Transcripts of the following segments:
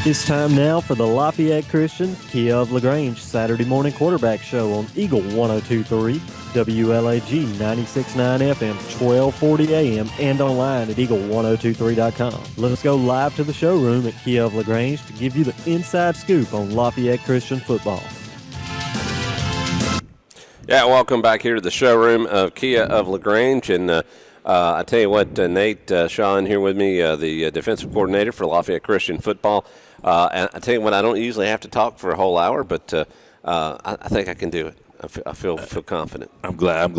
It's time now for the Lafayette Christian Kia of LaGrange Saturday morning quarterback show on Eagle 102.3, WLAG 96.9 FM, 1240 AM, and online at eagle1023.com. Let's go live to the showroom at Kia of LaGrange to give you the inside scoop on Lafayette Christian football. Yeah, welcome back here to the showroom of Kia of LaGrange. And I tell you what, Nate Shaw here with me, the defensive coordinator for Lafayette Christian football. And I tell you what, I don't usually have to talk for a whole hour, but I think I can do it. I feel confident. I'm glad.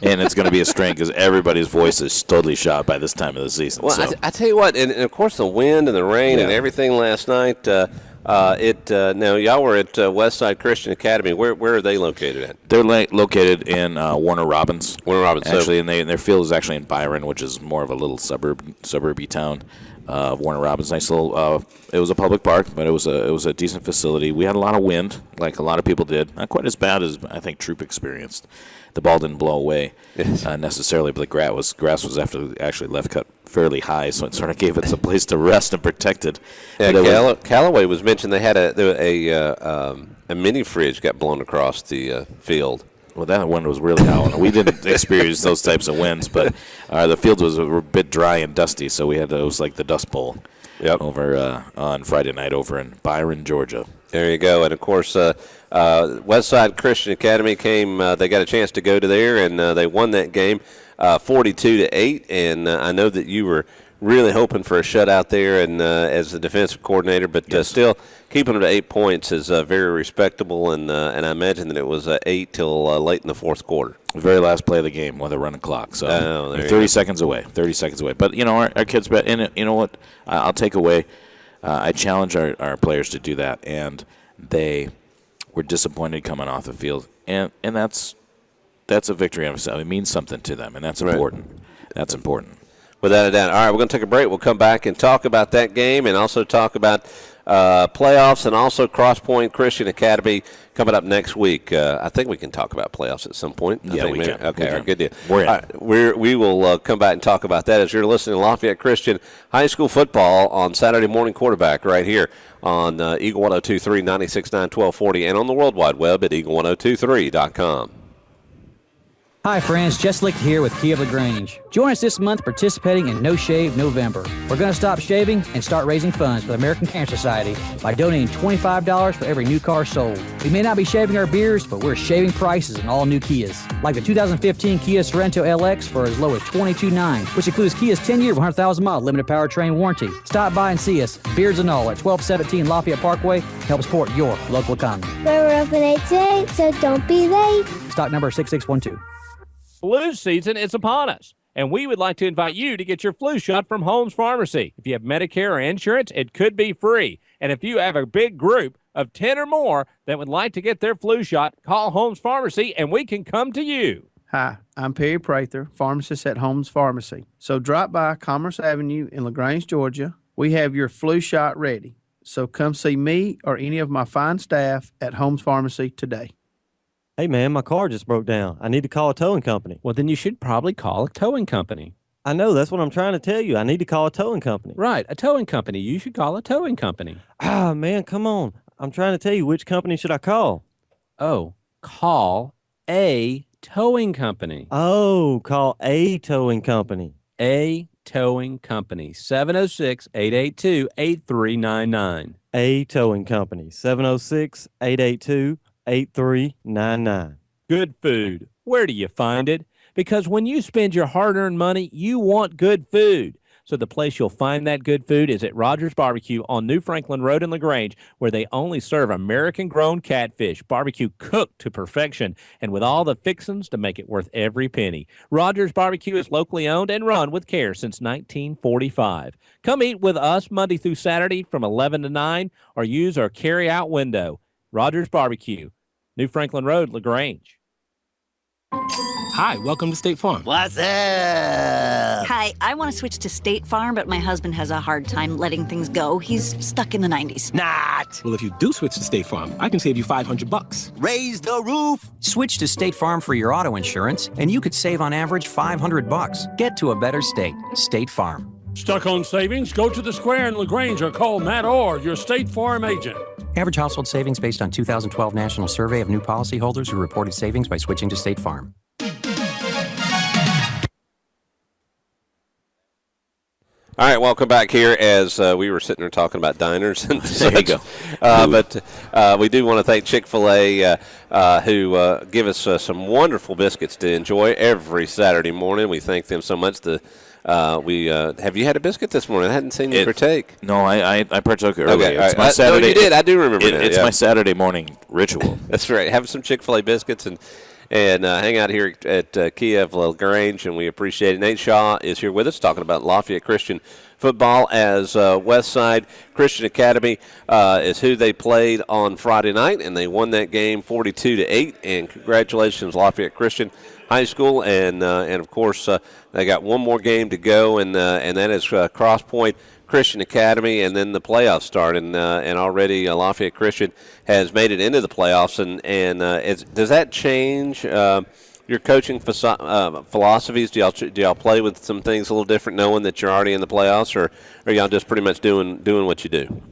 And it's going to be a strength because everybody's voice is totally shot by this time of the season. Well, so. I tell you what, and of course the wind and the rain and everything last night. Now, y'all were at Westside Christian Academy. Where are they located at? They're located in Warner Robins. Actually, and their field is actually in Byron, which is more of a little suburby town. Warner Robins, nice little. It was a public park, but it was a decent facility. We had a lot of wind, like a lot of people did. Not quite as bad as I think Troop experienced. The ball didn't blow away necessarily, but the grass was actually left cut fairly high, so it sort of gave it a place to rest and protect it. Yeah, Callaway was mentioned. They had a mini fridge got blown across the field. Well, that wind was really howling. We didn't experience those types of winds, but the field was a bit dry and dusty, so it was like the Dust Bowl over on Friday night over in Byron, Georgia. There you go. And, of course, Westside Christian Academy came. They got a chance to go to there, and they won that game 42-8. And I know that you were really hoping for a shutout there and as the defensive coordinator, but still keeping them to 8 points is very respectable, and I imagine that it was 8 till late in the fourth quarter. The very last play of the game while they're running clock. So 30 seconds away. But, our kids, and you know what, I'll take away. I challenge our players to do that, and they were disappointed coming off the field, and that's a victory. It means something to them, and that's important. Right. That's important. Without a doubt. All right, we're going to take a break. We'll come back and talk about that game and also talk about playoffs and also Cross Point Christian Academy coming up next week. I think we can talk about playoffs at some point. Yeah, we can. Okay, all right, good deal. We're in. All right, we will come back and talk about that as you're listening to Lafayette Christian High School football on Saturday morning quarterback right here on Eagle 102.3, 96.9, 1240, and on the World Wide Web at eagle1023.com. Hi friends, Jess Licht here with Kia of LaGrange. Join us this month participating in No Shave November. We're going to stop shaving and start raising funds for the American Cancer Society by donating $25 for every new car sold. We may not be shaving our beards, but we're shaving prices on all new Kias. Like the 2015 Kia Sorento LX for as low as $22,900, which includes Kia's 10-year, 100,000-mile limited powertrain warranty. Stop by and see us, beards and all, at 1217 Lafayette Parkway. Help support your local economy. We're open 8 to 8, so don't be late. Stock number 6612. Flu season is upon us, and we would like to invite you to get your flu shot from Holmes Pharmacy. If you have Medicare or insurance, it could be free. And if you have a big group of 10 or more that would like to get their flu shot, call Holmes Pharmacy, and we can come to you. Hi, I'm Perry Prather, pharmacist at Holmes Pharmacy. So drop by Commerce Avenue in LaGrange, Georgia. We have your flu shot ready. So come see me or any of my fine staff at Holmes Pharmacy today. Hey, man, my car just broke down. I need to call a towing company. Well, then you should probably call a towing company. I know. That's what I'm trying to tell you. I need to call a towing company. Right, a towing company. You should call a towing company. Ah, man, come on. I'm trying to tell you, which company should I call? Oh, call a towing company. Oh, call a towing company. A towing company. 706-882-8399. A towing company. 706-882-8399. 8399. Good food. Where do you find it? Because when you spend your hard-earned money, you want good food. So the place you'll find that good food is at Rogers Barbecue on New Franklin Road in LaGrange, where they only serve American-grown catfish, barbecue cooked to perfection, and with all the fixings to make it worth every penny. Rogers Barbecue is locally owned and run with care since 1945. Come eat with us Monday through Saturday from 11 to 9 or use our carry-out window. Rogers Barbecue, New Franklin Road, LaGrange. Hi, welcome to State Farm. What's up? Hi, I want to switch to State Farm, but my husband has a hard time letting things go. He's stuck in the 90s. Not. Well, if you do switch to State Farm, I can save you $500. Raise the roof. Switch to State Farm for your auto insurance, and you could save on average $500. Get to a better state. State Farm. Stuck on savings? Go to the Square in LaGrange or call Matt Orr, your State Farm agent. Average household savings based on 2012 National Survey of new policyholders who reported savings by switching to State Farm. All right, welcome back here as we were sitting there talking about diners and there you go. But we do want to thank Chick-fil-A who give us some wonderful biscuits to enjoy every Saturday morning. We thank them so much. Have you had a biscuit this morning? I hadn't seen you partake. No, I partook earlier. Okay, it's my Saturday. No, you did. I do remember that. It's my Saturday morning ritual. That's right. Have some Chick-fil-A biscuits and hang out here at Kia of LaGrange, and we appreciate it. Nate Shaw is here with us talking about Lafayette Christian football as Westside Christian Academy is who they played on Friday night, and they won that game 42-8. And congratulations, Lafayette Christian High School, and of course they got one more game to go, and that is Cross Point Christian Academy, and then the playoffs start, and already Lafayette Christian has made it into the playoffs, and does that change your coaching philosophies? Do y'all play with some things a little different, knowing that you're already in the playoffs, or are y'all just pretty much doing what you do?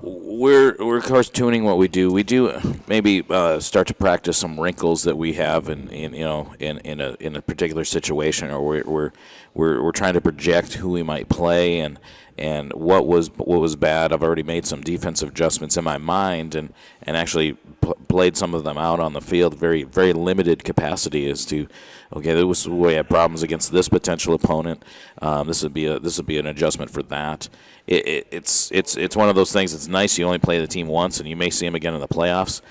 We're of course tuning what we do. We do maybe start to practice some wrinkles that we have in a particular situation, or we're trying to project who we might play and what was bad. I've already made some defensive adjustments in my mind and actually played some of them out on the field, very, very limited capacity as to, okay, we have problems against this potential opponent. This would be an adjustment for that. It's one of those things. It's nice you only play the team once and you may see them again in the playoffs.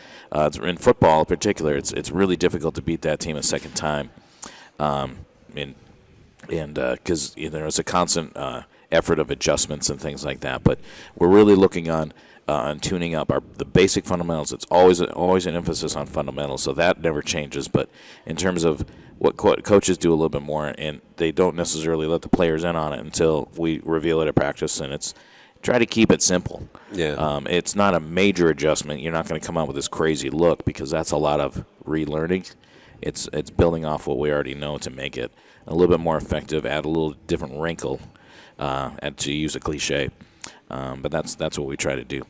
In football in particular, it's really difficult to beat that team a second time, because there's a constant effort of adjustments and things like that. But we're really looking on tuning up the basic fundamentals. It's always an emphasis on fundamentals, so that never changes. But in terms of what coaches do a little bit more, and they don't necessarily let the players in on it until we reveal it at practice, and it's try to keep it simple. Yeah. It's not a major adjustment. You're not going to come out with this crazy look, because that's a lot of relearning. It's building off what we already know to make it a little bit more effective, add a little different wrinkle, and to use a cliche. But that's what we try to do.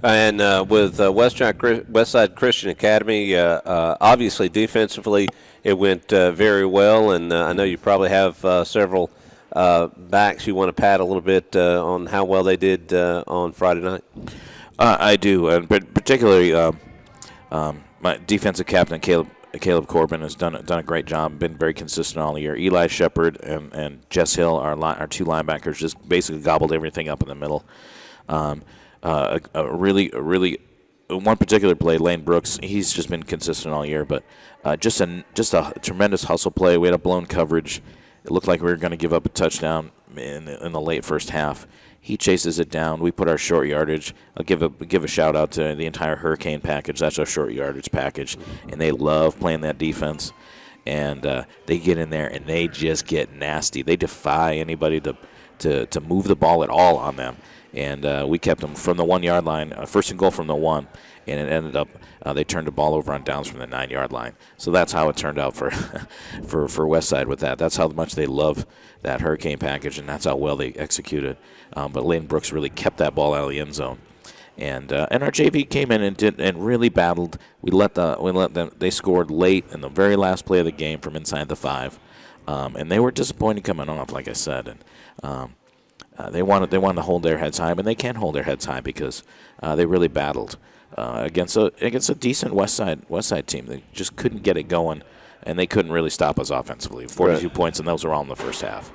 And with Westside Christian Academy, obviously defensively it went very well, and I know you probably have several backs you want to pat a little bit on how well they did on Friday night. I do, and particularly my defensive captain Caleb Corbin has done a great job, been very consistent all year. Eli Shepard and Jess Hill, our two linebackers, just basically gobbled everything up in the middle. A really one particular play, Lane Brooks, he's just been consistent all year, but just a tremendous hustle play. We had a blown coverage. It looked like we were going to give up a touchdown in the late first half. He chases it down. We put our short yardage. I'll give a shout out to the entire Hurricane package. That's our short yardage package, and they love playing that defense. And they get in there and they just get nasty. They defy anybody to move the ball at all on them. And we kept them from the 1 yard line, first and goal from the 1, and it ended up they turned the ball over on downs from the 9 yard line. So that's how it turned out for Westside with that. That's how much they love that Hurricane package, and that's how well they executed. But Lane Brooks really kept that ball out of the end zone, and our JV came in and really battled. We let them. They scored late in the very last play of the game from inside the 5, and they were disappointed coming off, like I said, and. They wanted to hold their heads high, and they can hold their heads high because they really battled against a decent Westside team. They just couldn't get it going, and they couldn't really stop us offensively. 42 points, and those were all in the first half.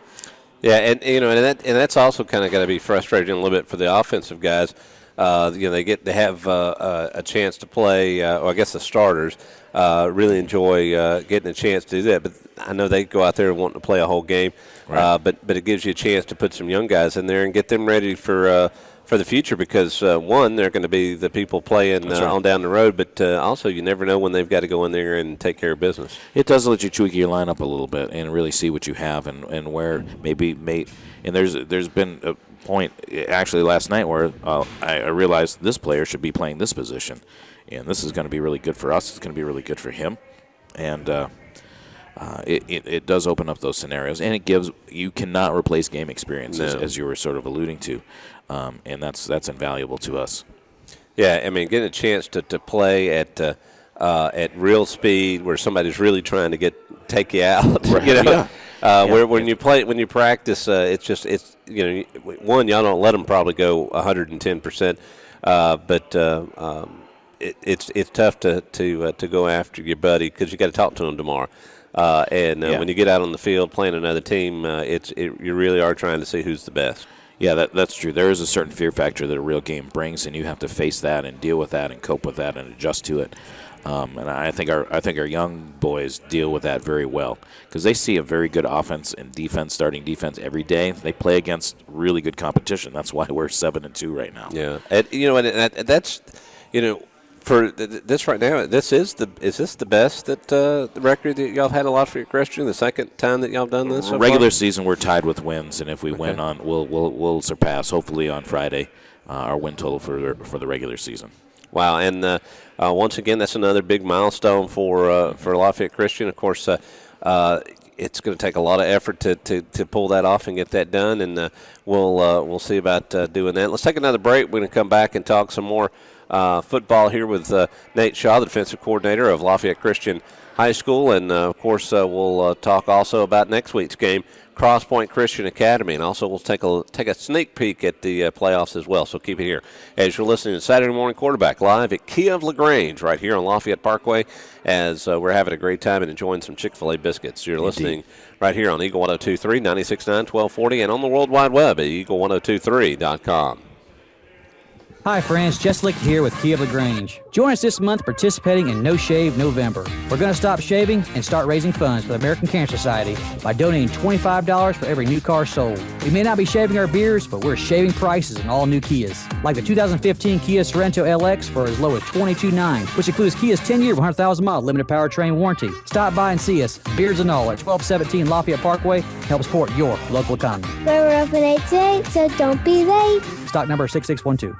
Yeah, and that's also kind of got to be frustrating a little bit for the offensive guys. They have a chance to play, or I guess the starters really enjoy getting a chance to do that. But I know they go out there wanting to play a whole game. Right. But it gives you a chance to put some young guys in there and get them ready for the future, because one, they're going to be the people playing on down the road, but also you never know when they've got to go in there and take care of business. It does let you tweak your lineup a little bit and really see what you have and where maybe and there's been a point actually last night where I realized this player should be playing this position, and this is going to be really good for us. It's going to be really good for him, and it does open up those scenarios, and you cannot replace game experiences, as you were sort of alluding to, and that's invaluable to us. Yeah, I mean, getting a chance to play at real speed where somebody's really trying to take you out. Right. You know, Yeah. when you practice, it's one, y'all don't let them probably go 110%, but it's tough to go after your buddy because you got to talk to him tomorrow. When you get out on the field playing another team, you really are trying to see who's the best. Yeah, that's true. There is a certain fear factor that a real game brings, and you have to face that and deal with that and cope with that and adjust to it. And I think our young boys deal with that very well because they see a very good offense and defense, starting defense every day. They play against really good competition. That's why we're 7-2 right now. Yeah, that's for this right now. Is this the best the record that y'all had a lot for your Christian? The second time that y'all done this? Regular season, we're tied with wins, and if we win on, we'll surpass hopefully on Friday our win total for the regular season. Wow, and once again, that's another big milestone for Lafayette Christian. Of course, it's going to take a lot of effort to pull that off and get that done, and we'll see about doing that. Let's take another break. We're going to come back and talk some more football here with Nate Shaw, the defensive coordinator of Lafayette Christian High School, and of course we'll talk also about next week's game, Cross Point Christian Academy, and also we'll take a sneak peek at the playoffs as well. So keep it here as you're listening to Saturday Morning Quarterback live at Kia of LaGrange right here on Lafayette Parkway as we're having a great time and enjoying some Chick-fil-A biscuits. You're listening right here on Eagle 102.3, 96.9, 1240, and on the World Wide Web at eagle1023.com. Hi friends, Jess Lick here with Kia of LaGrange. Join us this month participating in No Shave November. We're going to stop shaving and start raising funds for the American Cancer Society by donating $25 for every new car sold. We may not be shaving our beards, but we're shaving prices in all new Kias. Like the 2015 Kia Sorento LX for as low as $22,900, which includes Kia's 10-year, 100,000-mile limited powertrain warranty. Stop by and see us, beards and all, at 1217 Lafayette Parkway. Help support your local economy. We're open 8 to 8, so don't be late. Stock number 6612.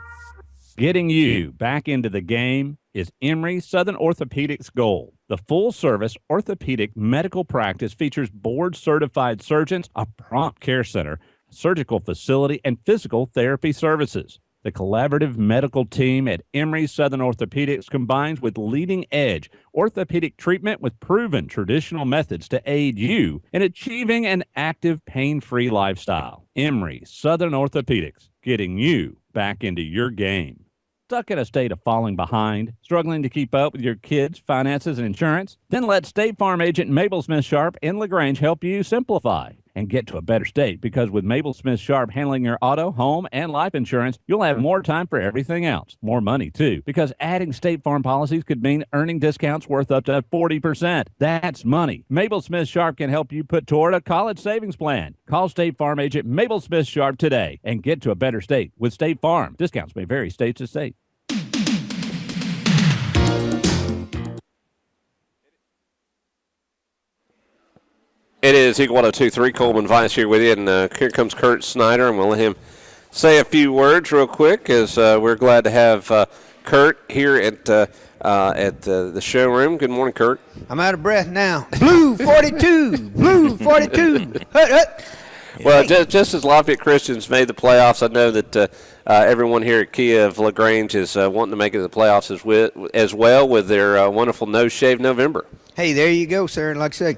Getting you back into the game is Emory Southern Orthopedics' goal. The full-service orthopedic medical practice features board-certified surgeons, a prompt care center, surgical facility, and physical therapy services. The collaborative medical team at Emory Southern Orthopedics combines with leading-edge orthopedic treatment with proven traditional methods to aid you in achieving an active, pain-free lifestyle. Emory Southern Orthopedics, getting you back into your game. Stuck in a state of falling behind, struggling to keep up with your kids' finances and insurance? Then let State Farm agent Mabel Smith Sharp in LaGrange help you simplify and get to a better state, because with Mabel Smith Sharp handling your auto, home, and life insurance, you'll have more time for everything else. More money, too, because adding State Farm policies could mean earning discounts worth up to 40%. That's money. Mabel Smith Sharp can help you put toward a college savings plan. Call State Farm agent Mabel Smith Sharp today and get to a better state with State Farm. Discounts may vary state to state. It is Eagle 102.3, Coleman Vice here with you, and here comes Kurt Snyder, and we'll let him say a few words real quick, as we're glad to have Kurt here at the showroom. Good morning, Kurt. I'm out of breath now. Blue 42, blue 42. Hut, hut. Well, just as Lafayette Christians made the playoffs, I know that everyone here at Kia of LaGrange is wanting to make it to the playoffs as well with their wonderful No Shave November. Hey, there you go, sir. And like I say,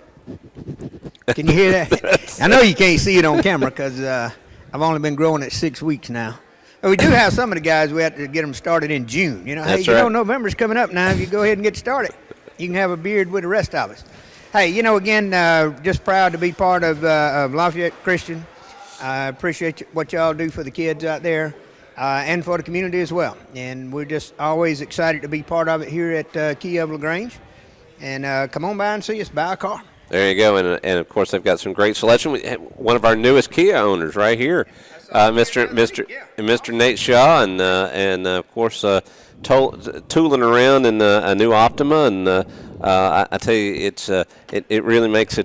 can you hear that? I know you can't see it on camera because I've only been growing it 6 weeks now. But we do have some of the guys, we have to get them started in June. You know, That's hey, right. November's coming up now. If you go ahead and get started, you can have a beard with the rest of us. Hey, again, just proud to be part of Lafayette Christian. I appreciate what y'all do for the kids out there and for the community as well. And we're just always excited to be part of it here at Kia of LaGrange. And come on by and see us, buy a car. There you go, and of course they've got some great selection. One of our newest Kia owners right here, Mr. Nate Shaw, and of course tooling around in a new Optima, and I tell you, it really makes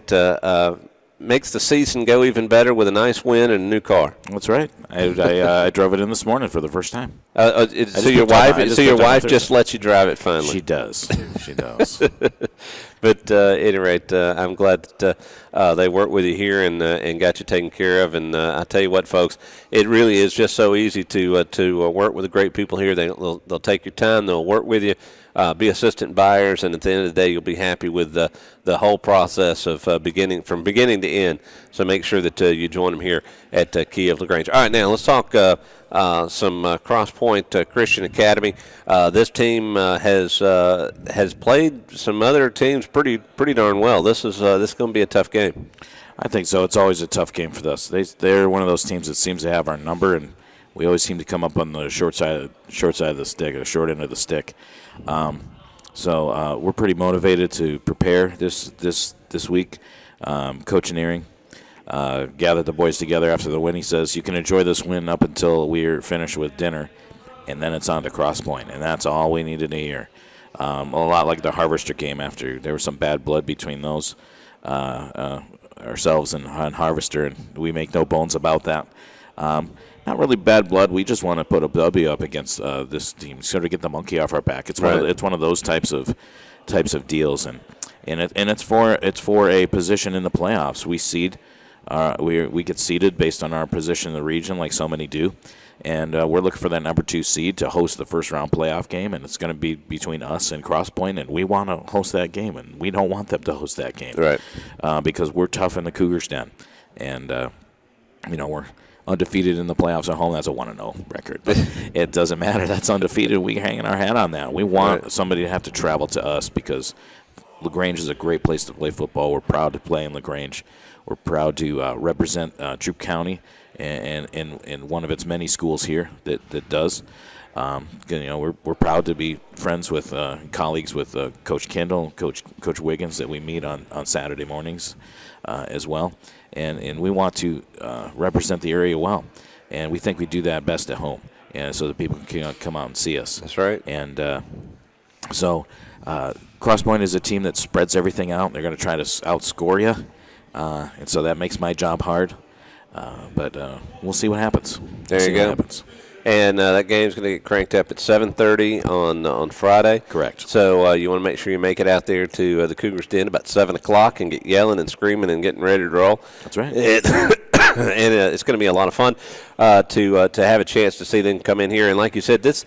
makes the season go even better with a nice win and a new car. That's right. I drove it in this morning for the first time. So your wife just lets you drive it finally. She does. She does. But at any rate, I'm glad that they worked with you here and got you taken care of. And I tell you what, folks, it really is just so easy to work with the great people here. They'll take your time. They'll work with you. Be assistant buyers, and at the end of the day, you'll be happy with the whole process of from beginning to end. So make sure that you join them here at Kia of LaGrange. All right, now let's talk some Cross Point Christian Academy. This team has played some other teams pretty darn well. This is going to be a tough game. I think so. It's always a tough game for us. They're one of those teams that seems to have our number, and we always seem to come up on the short side of the stick, or the short end of the stick. So we're pretty motivated to prepare this week. Coach Nearing gathered the boys together after the win. He says, you can enjoy this win up until we're finished with dinner, and then it's on to Cross Point, and that's all we needed to hear. A lot like the Harvester game after there was some bad blood between those ourselves and Harvester, and we make no bones about that. Not really bad blood. We just want to put a W up against this team, sort of get the monkey off our back. It's one of those types of deals, and it's for a position in the playoffs. We get seeded based on our position in the region, like so many do, and we're looking for that number 2 seed to host the first round playoff game, and it's going to be between us and Cross Point, and we want to host that game, and we don't want them to host that game, right? Because we're tough in the Cougars' den, and we're undefeated in the playoffs at home. That's a 1-0 record. But it doesn't matter. That's undefeated. We're hanging our hat on that. We want somebody to have to travel to us because LaGrange is a great place to play football. We're proud to play in LaGrange. We're proud to represent Troup County and in one of its many schools here that does. We're proud to be friends with colleagues with Coach Kendall, Coach Wiggins that we meet on Saturday mornings as well. And we want to represent the area well. And we think we do that best at home, and so that people can come out and see us. That's right. And so Cross Point is a team that spreads everything out. They're going to try to outscore you, and so that makes my job hard. But we'll see what happens. There you go. And that game's going to get cranked up at 7:30 on Friday. Correct. So you want to make sure you make it out there to the Cougars' Den about 7 o'clock and get yelling and screaming and getting ready to roll. That's right. And it's going to be a lot of fun to have a chance to see them come in here. And like you said, this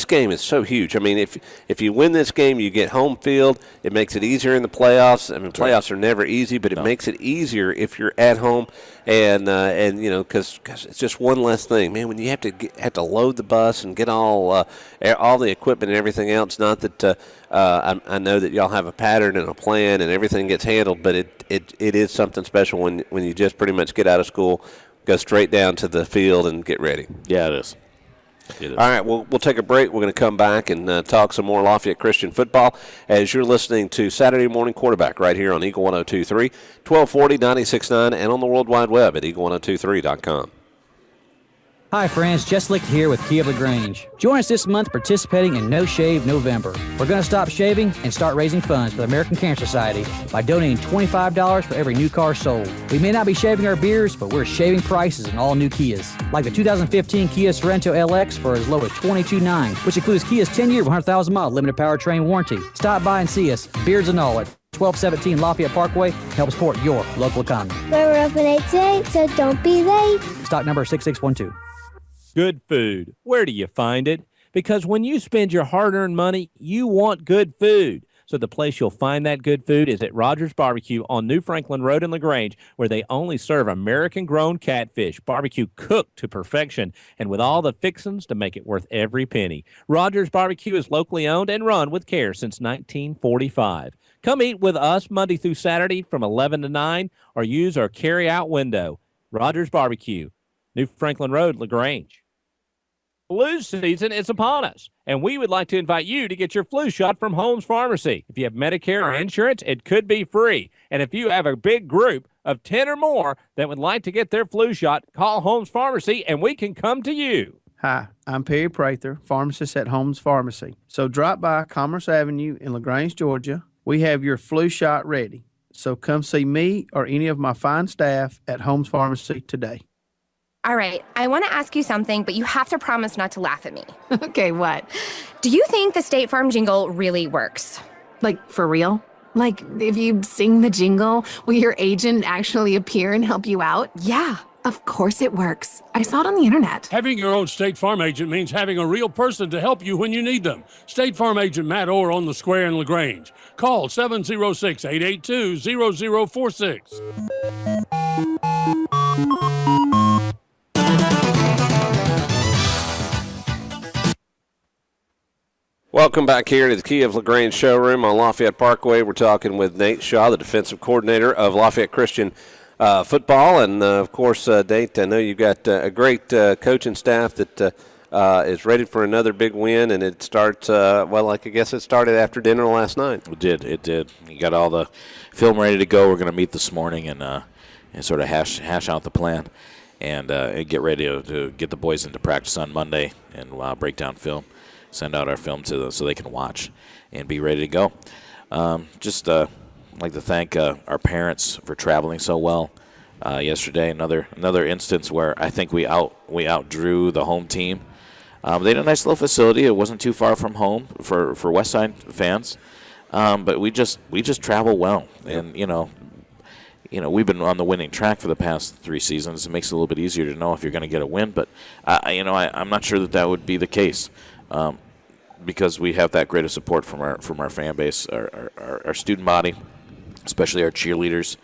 game is so huge. I mean, if you win this game, you get home field. It makes it easier in the playoffs. I mean, playoffs are never easy, but it makes it easier if you're at home. And because it's just one less thing, man. When you have to load the bus and get all the equipment and everything else. Not that I know that y'all have a pattern and a plan and everything gets handled, but it is something special when you just pretty much get out of school, go straight down to the field and get ready. Yeah, it is. All right, we'll take a break. We're going to come back and talk some more Lafayette Christian football as you're listening to Saturday Morning Quarterback right here on Eagle 102.3, 1240, 96.9, and on the World Wide Web at eagle1023.com. Hi friends, Jess Licht here with Kia of LaGrange. Join us this month participating in No Shave November. We're going to stop shaving and start raising funds for the American Cancer Society by donating $25 for every new car sold. We may not be shaving our beards, but we're shaving prices in all new Kias. Like the 2015 Kia Sorento LX for as low as $22,900, which includes Kia's 10-year, 100,000-mile limited powertrain warranty. Stop by and see us, beards and all, at 1217 Lafayette Parkway. Help support your local economy. We're open 8 to 8, so don't be late. Stock number 6612. Good food. Where do you find it? Because when you spend your hard-earned money, you want good food. So the place you'll find that good food is at Rogers Barbecue on New Franklin Road in LaGrange, where they only serve American-grown catfish, barbecue cooked to perfection, and with all the fixings to make it worth every penny. Rogers Barbecue is locally owned and run with care since 1945. Come eat with us Monday through Saturday from 11 to 9 or use our carry-out window. Rogers Barbecue, New Franklin Road, LaGrange. Flu season is upon us, and we would like to invite you to get your flu shot from Holmes Pharmacy. If you have Medicare or insurance, it could be free. And if you have a big group of 10 or more that would like to get their flu shot, call Holmes Pharmacy, and we can come to you. Hi, I'm Perry Prather, pharmacist at Holmes Pharmacy. So drop by Commerce Avenue in LaGrange, Georgia. We have your flu shot ready. So come see me or any of my fine staff at Holmes Pharmacy today. All right, I want to ask you something, but you have to promise not to laugh at me. Okay, what? Do you think the State Farm jingle really works? Like, for real? Like, if you sing the jingle, will your agent actually appear and help you out? Yeah. Of course it works. I saw it on the internet. Having your own State Farm agent means having a real person to help you when you need them. State Farm agent Matt Orr on the Square in LaGrange. Call 706-882-0046. Welcome back here to the Key of LaGrange showroom on Lafayette Parkway. We're talking with Nate Shaw, the defensive coordinator of Lafayette Christian football. And, of course, Nate, I know you've got a great coaching staff that is ready for another big win. And it starts, I guess it started after dinner last night. It did. You got all the film ready to go. We're going to meet this morning and sort of hash out the plan and get ready to get the boys into practice on Monday and break down film. Send out our film to them so they can watch and be ready to go. Just like to thank our parents for traveling so well yesterday. Another instance where I think we outdrew the home team. They had a nice little facility. It wasn't too far from home for Westside fans, but we just travel well. And we've been on the winning track for the past 3 seasons. It makes it a little bit easier to know if you're going to get a win. But I'm not sure that would be the case. Because we have that greater support from our fan base, our student body, especially our cheerleaders.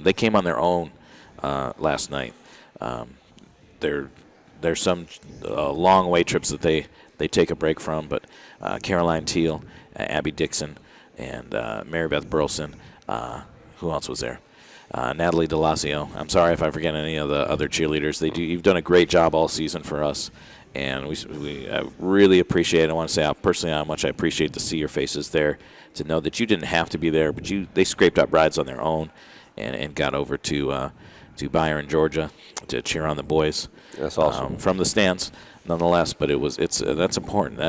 They came on their own last night. There's some long away trips that they take a break from, but Caroline Teal, Abby Dixon, and Mary Beth Burleson. Who else was there? Natalie DeLacio. I'm sorry if I forget any of the other cheerleaders. You've done a great job all season for us. And we really appreciate it. I want to say how much I appreciate to see your faces there, to know that you didn't have to be there, but they scraped up rides on their own and got over to Byron, Georgia, to cheer on the boys. That's awesome from the stands, nonetheless. But that's important.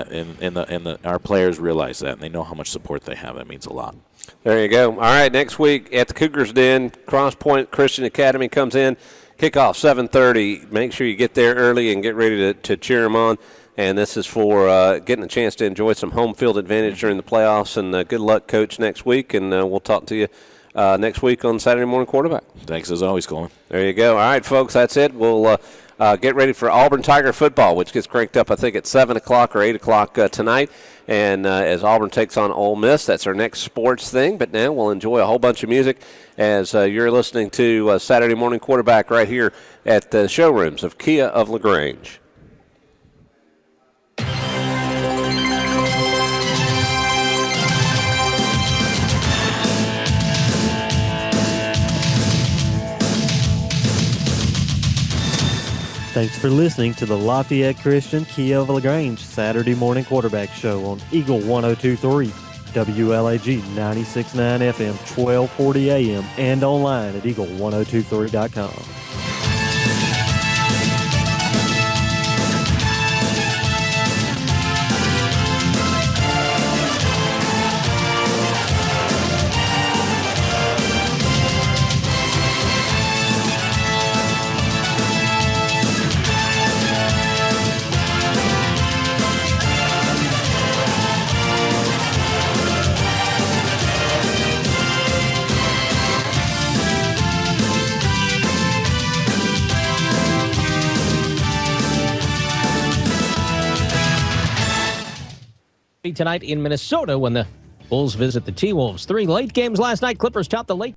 Our players realize that, and they know how much support they have. That means a lot. There you go. All right, next week at the Cougars Den, Cross Point Christian Academy comes in. Kickoff 7:30. Make sure you get there early and get ready to cheer them on. And this is for getting a chance to enjoy some home field advantage during the playoffs. And good luck, Coach, next week. And we'll talk to you next week on Saturday Morning Quarterback. Thanks as always, Colin. There you go. All right, folks, that's it. We'll get ready for Auburn Tiger football, which gets cranked up, I think, at 7 o'clock or 8 o'clock tonight. And as Auburn takes on Ole Miss, that's our next sports thing. But now we'll enjoy a whole bunch of music as you're listening to Saturday Morning Quarterback right here at the showrooms of Kia of LaGrange. Thanks for listening to the Lafayette Christian Kia of LaGrange Saturday Morning Quarterback Show on Eagle 102.3, WLAG 96.9 FM, 1240 AM, and online at eagle1023.com. Tonight in Minnesota when the Bulls visit the T-Wolves. 3 late games last night. Clippers topped the late